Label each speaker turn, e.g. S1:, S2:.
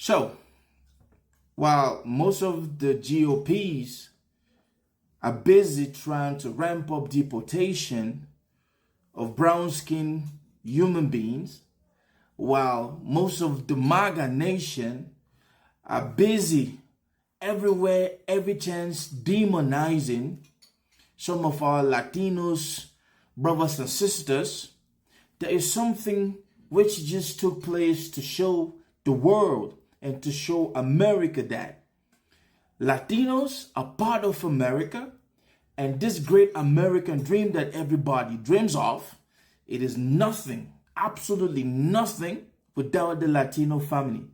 S1: So, while most of the GOPs are busy trying to ramp up deportation of brown-skinned human beings, while most of the MAGA nation are busy everywhere, every chance, demonizing some of our Latinos brothers and sisters, there is something which just took place to show the world and to show America that Latinos are part of America, and this great American dream that everybody dreams of, it is nothing, absolutely nothing without the Latino family.